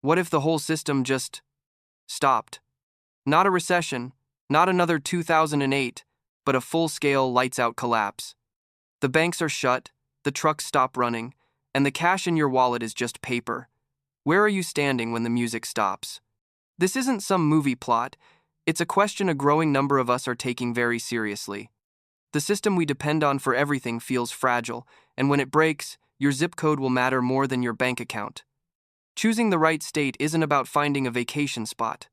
What if the whole system just stopped? Not a recession, not another 2008, but a full-scale lights-out collapse. The banks are shut, the trucks stop running, and the cash in your wallet is just paper. Where are you standing when the music stops? This isn't some movie plot. It's a question a growing number of us are taking very seriously. The system we depend on for everything feels fragile, and when it breaks, your zip code will matter more than your bank account. Choosing the right state isn't about finding a vacation spot.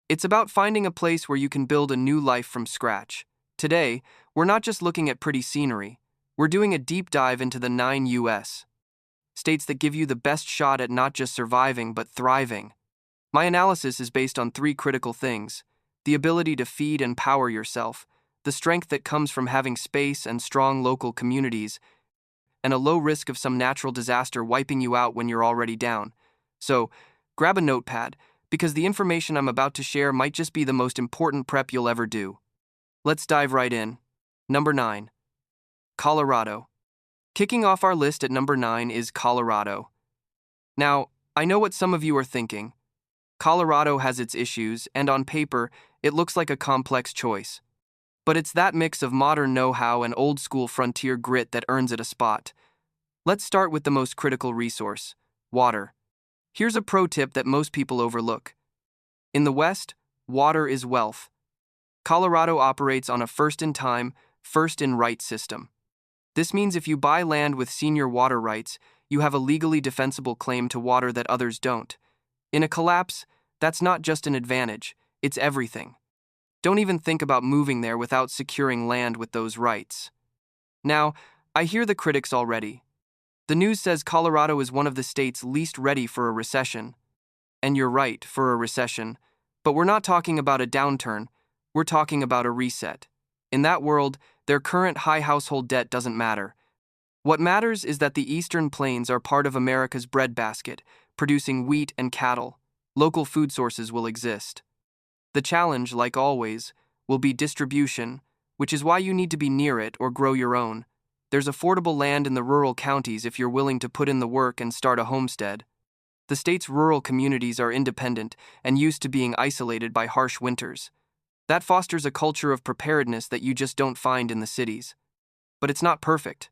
It's about finding a place where you can build a new life from scratch. Today, we're not just looking at pretty scenery. We're doing a deep dive into the 9 U.S. states that give you the best shot at not just surviving but thriving. My analysis is based on 3 critical things: the ability to feed and power yourself, the strength that comes from having space and strong local communities, and a low risk of some natural disaster wiping you out when you're already down. So, grab a notepad, because the information I'm about to share might just be the most important prep you'll ever do. Let's dive right in. Number 9. Colorado. Kicking off our list at number 9 is Colorado. Now, I know what some of you are thinking. Colorado has its issues, and on paper, it looks like a complex choice. But it's that mix of modern know-how and old-school frontier grit that earns it a spot. Let's start with the most critical resource: water. Here's a pro tip that most people overlook. In the West, water is wealth. Colorado operates on a first-in-time, first-in-right system. This means if you buy land with senior water rights, you have a legally defensible claim to water that others don't. In a collapse, that's not just an advantage, it's everything. Don't even think about moving there without securing land with those rights. Now, I hear the critics already. The news says Colorado is one of the states least ready for a recession. And you're right, for a recession. But we're not talking about a downturn, we're talking about a reset. In that world, their current high household debt doesn't matter. What matters is that the Eastern Plains are part of America's breadbasket, producing wheat and cattle. Local food sources will exist. The challenge, like always, will be distribution, which is why you need to be near it or grow your own. There's affordable land in the rural counties if you're willing to put in the work and start a homestead. The state's rural communities are independent and used to being isolated by harsh winters. That fosters a culture of preparedness that you just don't find in the cities. But it's not perfect.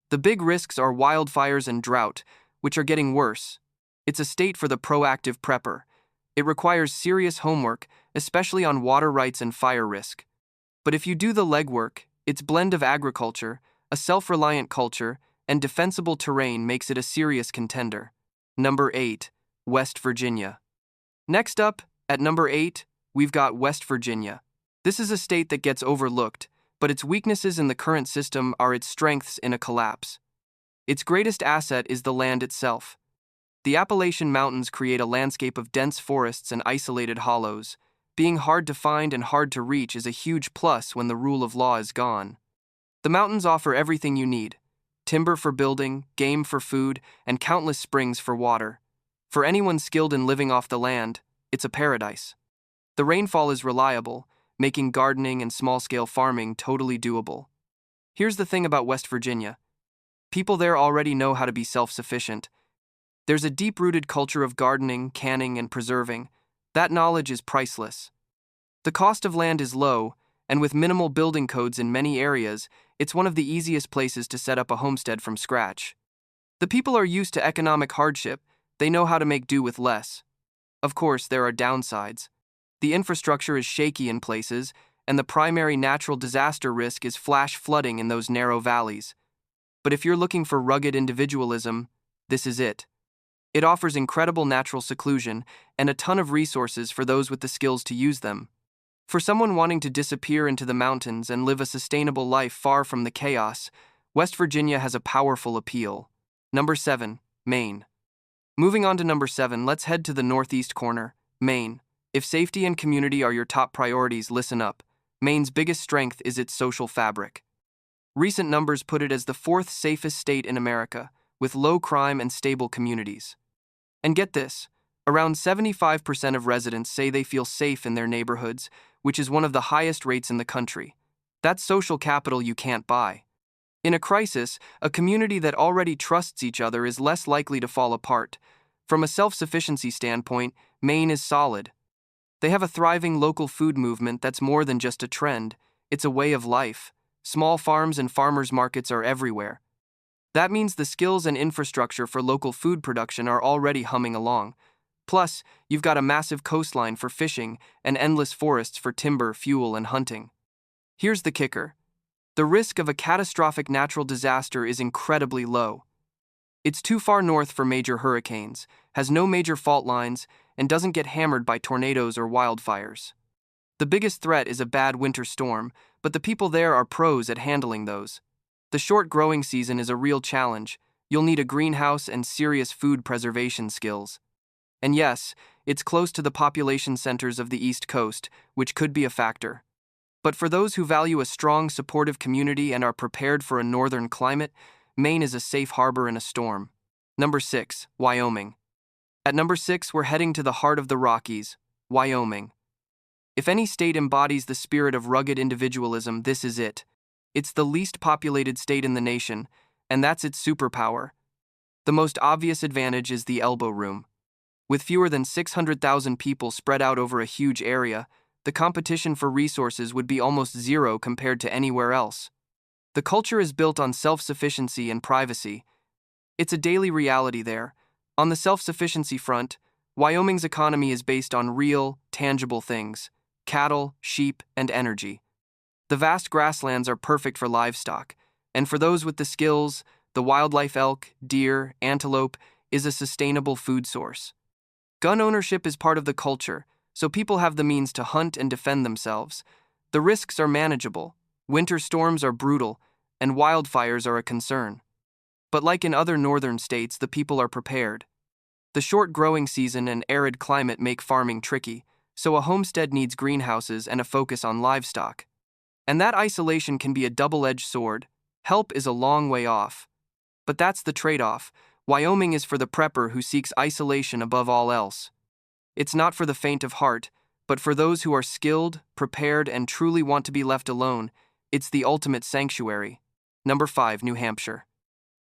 The big risks are wildfires and drought, which are getting worse. It's a state for the proactive prepper. It requires serious homework, especially on water rights and fire risk. But if you do the legwork, its blend of agriculture, a self-reliant culture, and defensible terrain makes it a serious contender. Number 8. West Virginia. Next up, at number 8, we've got West Virginia. This is a state that gets overlooked, but its weaknesses in the current system are its strengths in a collapse. Its greatest asset is the land itself. The Appalachian Mountains create a landscape of dense forests and isolated hollows. Being hard to find and hard to reach is a huge plus when the rule of law is gone. The mountains offer everything you need: timber for building, game for food, and countless springs for water. For anyone skilled in living off the land, it's a paradise. The rainfall is reliable, making gardening and small-scale farming totally doable. Here's the thing about West Virginia. People there already know how to be self-sufficient. There's a deep-rooted culture of gardening, canning, and preserving. That knowledge is priceless. The cost of land is low, and with minimal building codes in many areas, it's one of the easiest places to set up a homestead from scratch. The people are used to economic hardship. They know how to make do with less. Of course, there are downsides. The infrastructure is shaky in places, and the primary natural disaster risk is flash flooding in those narrow valleys. But if you're looking for rugged individualism, this is it. It offers incredible natural seclusion and a ton of resources for those with the skills to use them. For someone wanting to disappear into the mountains and live a sustainable life far from the chaos, West Virginia has a powerful appeal. Number 7. Maine. Moving on to number 7, let's head to the northeast corner, Maine. If safety and community are your top priorities, listen up. Maine's biggest strength is its social fabric. Recent numbers put it as the 4th safest state in America, with low crime and stable communities. And get this, around 75% of residents say they feel safe in their neighborhoods, which is one of the highest rates in the country. That's social capital you can't buy. In a crisis, a community that already trusts each other is less likely to fall apart. From a self-sufficiency standpoint, Maine is solid. They have a thriving local food movement that's more than just a trend, it's a way of life. Small farms and farmers markets are everywhere. That means the skills and infrastructure for local food production are already humming along. Plus, you've got a massive coastline for fishing and endless forests for timber, fuel, and hunting. Here's the kicker. The risk of a catastrophic natural disaster is incredibly low. It's too far north for major hurricanes, has no major fault lines, and doesn't get hammered by tornadoes or wildfires. The biggest threat is a bad winter storm, but the people there are pros at handling those. The short growing season is a real challenge. You'll need a greenhouse and serious food preservation skills. And yes, it's close to the population centers of the East Coast, which could be a factor. But for those who value a strong, supportive community and are prepared for a northern climate, Maine is a safe harbor in a storm. Number 6, Wyoming. At number 6, we're heading to the heart of the Rockies, Wyoming. If any state embodies the spirit of rugged individualism, this is it. It's the least populated state in the nation, and that's its superpower. The most obvious advantage is the elbow room. With fewer than 600,000 people spread out over a huge area, the competition for resources would be almost zero compared to anywhere else. The culture is built on self-sufficiency and privacy. It's a daily reality there. On the self-sufficiency front, Wyoming's economy is based on real, tangible things: cattle, sheep, and energy. The vast grasslands are perfect for livestock, and for those with the skills, the wildlife elk, deer, antelope is a sustainable food source. Gun ownership is part of the culture, so people have the means to hunt and defend themselves. The risks are manageable. Winter storms are brutal, and wildfires are a concern. But like in other northern states, the people are prepared. The short growing season and arid climate make farming tricky, so a homestead needs greenhouses and a focus on livestock. And that isolation can be a double-edged sword. Help is a long way off. But that's the trade-off. Wyoming is for the prepper who seeks isolation above all else. It's not for the faint of heart, but for those who are skilled, prepared, and truly want to be left alone. It's the ultimate sanctuary. Number 5, New Hampshire.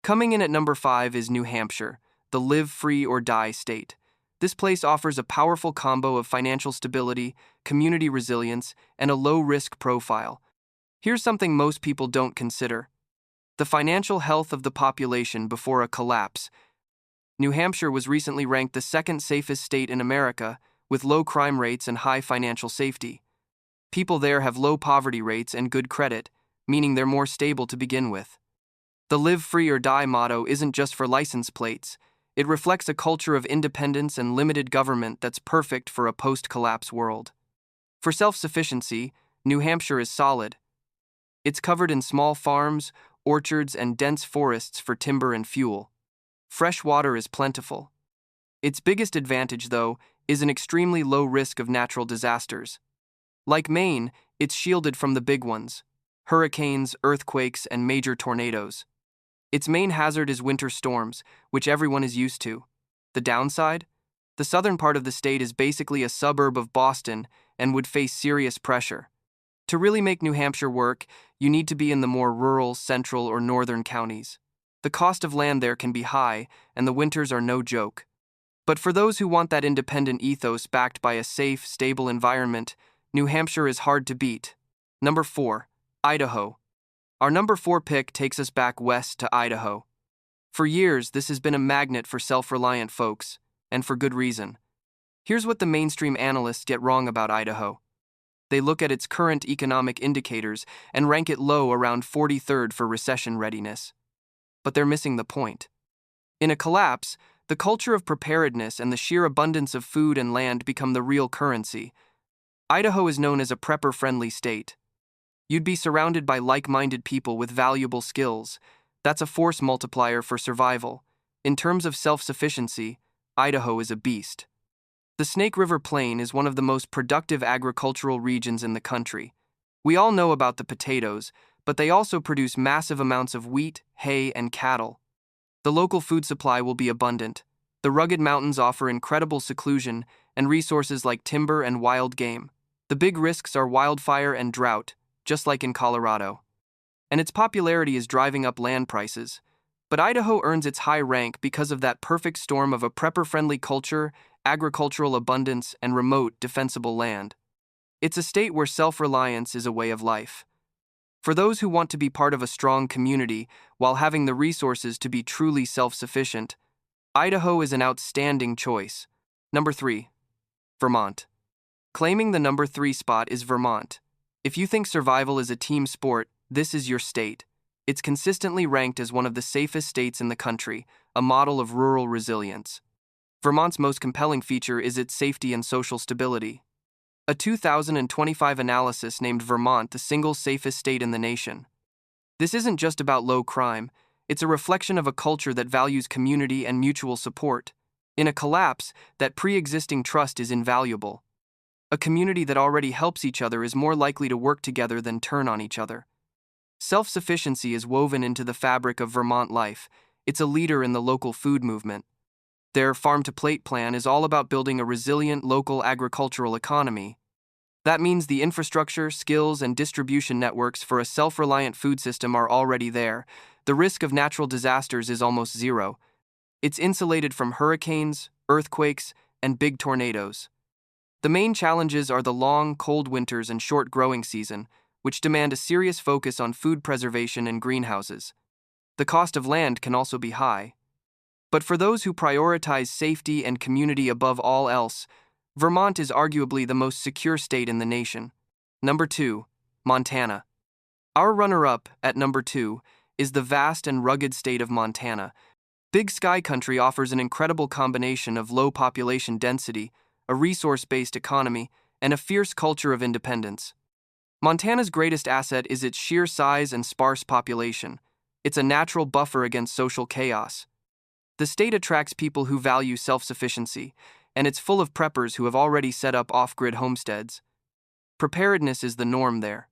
Coming in at number 5 is New Hampshire, the live free or die state. This place offers a powerful combo of financial stability, community resilience, and a low-risk profile. Here's something most people don't consider: the financial health of the population before a collapse. New Hampshire was recently ranked the second safest state in America, with low crime rates and high financial safety. People there have low poverty rates and good credit, meaning they're more stable to begin with. The live free or die motto isn't just for license plates. It reflects a culture of independence and limited government that's perfect for a post-collapse world. For self-sufficiency, New Hampshire is solid. It's covered in small farms, orchards, and dense forests for timber and fuel. Fresh water is plentiful. Its biggest advantage, though, is an extremely low risk of natural disasters. Like Maine, it's shielded from the big ones: hurricanes, earthquakes, and major tornadoes. Its main hazard is winter storms, which everyone is used to. The downside? The southern part of the state is basically a suburb of Boston and would face serious pressure. To really make New Hampshire work, you need to be in the more rural, central, or northern counties. The cost of land there can be high, and the winters are no joke. But for those who want that independent ethos backed by a safe, stable environment, New Hampshire is hard to beat. Number 4, Idaho. Our number 4 pick takes us back west to Idaho. For years, this has been a magnet for self-reliant folks, and for good reason. Here's what the mainstream analysts get wrong about Idaho. They look at its current economic indicators and rank it low, around 43rd for recession readiness. But they're missing the point. In a collapse, the culture of preparedness and the sheer abundance of food and land become the real currency. Idaho is known as a prepper-friendly state. You'd be surrounded by like-minded people with valuable skills. That's a force multiplier for survival. In terms of self-sufficiency, Idaho is a beast. The Snake River Plain is one of the most productive agricultural regions in the country. We all know about the potatoes, but they also produce massive amounts of wheat, hay, and cattle. The local food supply will be abundant. The rugged mountains offer incredible seclusion and resources like timber and wild game. The big risks are wildfire and drought, just like in Colorado. And its popularity is driving up land prices. But Idaho earns its high rank because of that perfect storm of a prepper-friendly culture, agricultural abundance, and remote, defensible land. It's a state where self-reliance is a way of life. For those who want to be part of a strong community while having the resources to be truly self-sufficient, Idaho is an outstanding choice. Number 3. Vermont. Claiming the number 3 spot is Vermont. If you think survival is a team sport, this is your state. It's consistently ranked as one of the safest states in the country, a model of rural resilience. Vermont's most compelling feature is its safety and social stability. A 2025 analysis named Vermont the single safest state in the nation. This isn't just about low crime, it's a reflection of a culture that values community and mutual support. In a collapse, that pre-existing trust is invaluable. A community that already helps each other is more likely to work together than turn on each other. Self-sufficiency is woven into the fabric of Vermont life. It's a leader in the local food movement. Their farm-to-plate plan is all about building a resilient local agricultural economy. That means the infrastructure, skills, and distribution networks for a self-reliant food system are already there. The risk of natural disasters is almost zero. It's insulated from hurricanes, earthquakes, and big tornadoes. The main challenges are the long, cold winters and short growing season, which demand a serious focus on food preservation and greenhouses. The cost of land can also be high. But for those who prioritize safety and community above all else, Vermont is arguably the most secure state in the nation. Number 2. Montana. Our runner-up, at number 2, is the vast and rugged state of Montana. Big Sky Country offers an incredible combination of low population density, a resource-based economy, and a fierce culture of independence. Montana's greatest asset is its sheer size and sparse population. It's a natural buffer against social chaos. The state attracts people who value self-sufficiency, and it's full of preppers who have already set up off-grid homesteads. Preparedness is the norm there.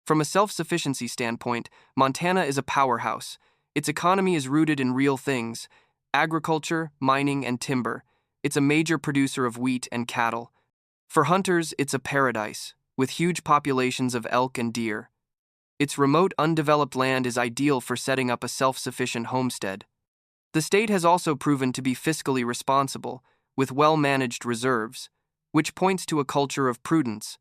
From a self-sufficiency standpoint, Montana is a powerhouse. Its economy is rooted in real things: agriculture, mining, and timber. It's a major producer of wheat and cattle. For hunters, it's a paradise, with huge populations of elk and deer. Its remote, undeveloped land is ideal for setting up a self-sufficient homestead. The state has also proven to be fiscally responsible, with well-managed reserves, which points to a culture of prudence.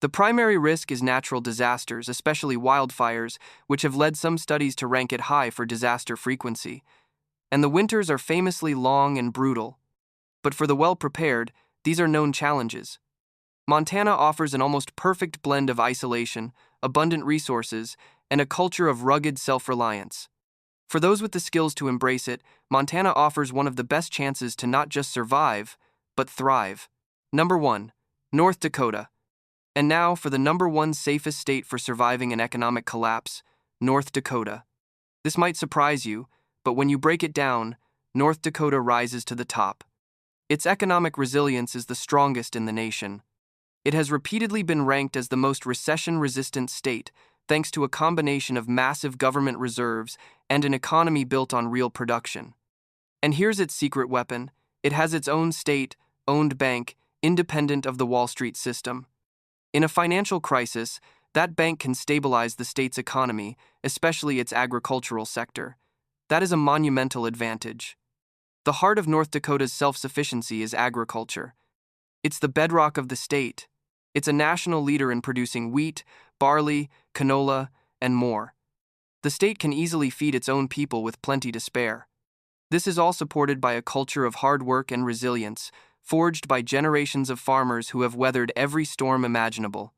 The primary risk is natural disasters, especially wildfires, which have led some studies to rank it high for disaster frequency. And the winters are famously long and brutal. But for the well-prepared, these are known challenges. Montana offers an almost perfect blend of isolation, abundant resources, and a culture of rugged self-reliance. For those with the skills to embrace it, Montana offers one of the best chances to not just survive, but thrive. Number 1. North Dakota. And now for the number 1 safest state for surviving an economic collapse, North Dakota. This might surprise you, but when you break it down, North Dakota rises to the top. Its economic resilience is the strongest in the nation. It has repeatedly been ranked as the most recession-resistant state, thanks to a combination of massive government reserves and an economy built on real production. And here's its secret weapon: it has its own state-owned bank, independent of the Wall Street system. In a financial crisis, that bank can stabilize the state's economy, especially its agricultural sector. That is a monumental advantage. The heart of North Dakota's self-sufficiency is agriculture. It's the bedrock of the state. It's a national leader in producing wheat, barley, canola, and more. The state can easily feed its own people with plenty to spare. This is all supported by a culture of hard work and resilience, forged by generations of farmers who have weathered every storm imaginable.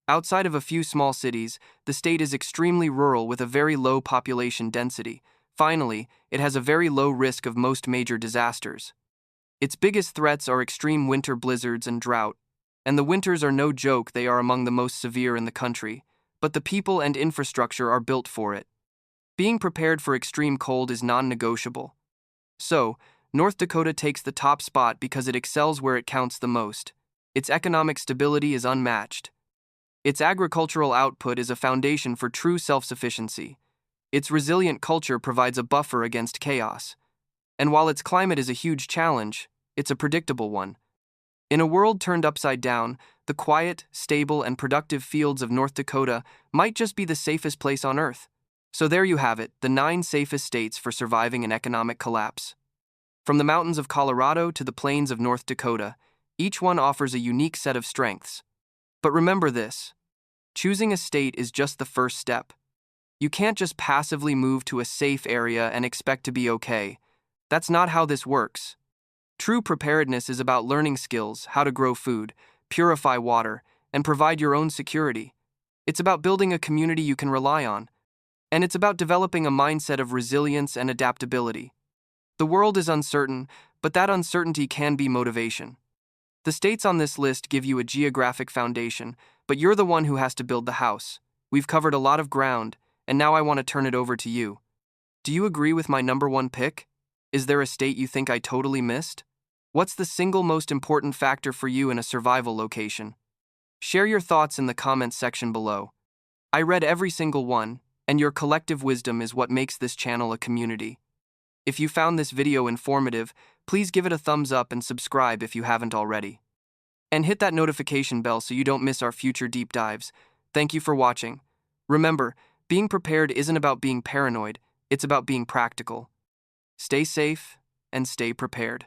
Outside of a few small cities, the state is extremely rural with a very low population density. Finally, it has a very low risk of most major disasters. Its biggest threats are extreme winter blizzards and drought. And the winters are no joke, they are among the most severe in the country. But the people and infrastructure are built for it. Being prepared for extreme cold is non-negotiable. So, North Dakota takes the top spot because it excels where it counts the most. Its economic stability is unmatched. Its agricultural output is a foundation for true self-sufficiency. Its resilient culture provides a buffer against chaos. And while its climate is a huge challenge, it's a predictable one. In a world turned upside down, the quiet, stable, and productive fields of North Dakota might just be the safest place on Earth. So there you have it, the 9 safest states for surviving an economic collapse. From the mountains of Colorado to the plains of North Dakota, each one offers a unique set of strengths. But remember this: choosing a state is just the first step. You can't just passively move to a safe area and expect to be okay. That's not how this works. True preparedness is about learning skills, how to grow food, purify water, and provide your own security. It's about building a community you can rely on. And it's about developing a mindset of resilience and adaptability. The world is uncertain, but that uncertainty can be motivation. The states on this list give you a geographic foundation, but you're the one who has to build the house. We've covered a lot of ground, and now I want to turn it over to you. Do you agree with my number 1 pick? Is there a state you think I totally missed? What's the single most important factor for you in a survival location? Share your thoughts in the comments section below. I read every single one, and your collective wisdom is what makes this channel a community. If you found this video informative, please give it a thumbs up and subscribe if you haven't already. And hit that notification bell so you don't miss our future deep dives. Thank you for watching. Remember, being prepared isn't about being paranoid, it's about being practical. Stay safe and stay prepared.